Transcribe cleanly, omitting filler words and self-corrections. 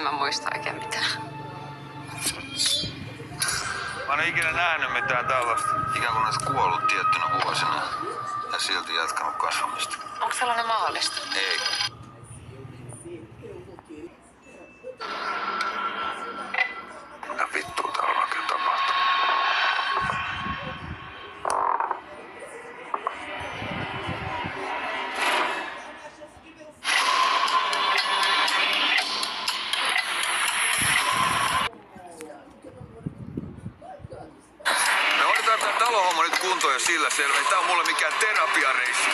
Mä muista oikein mitään. Mä en ole ikinä nähnyt mitään tällaista. Ikään kuin olisi kuollut tiettynä vuosina ja silti jatkanut kasvamista. Onko sellainen mahdollista? Ei. Mitä vittua täällä on oikein tapahtunut? Me hoidetaan tää talohomma nyt kuntoon ja sillä selvä. Tää on mulle mikään terapiareissu.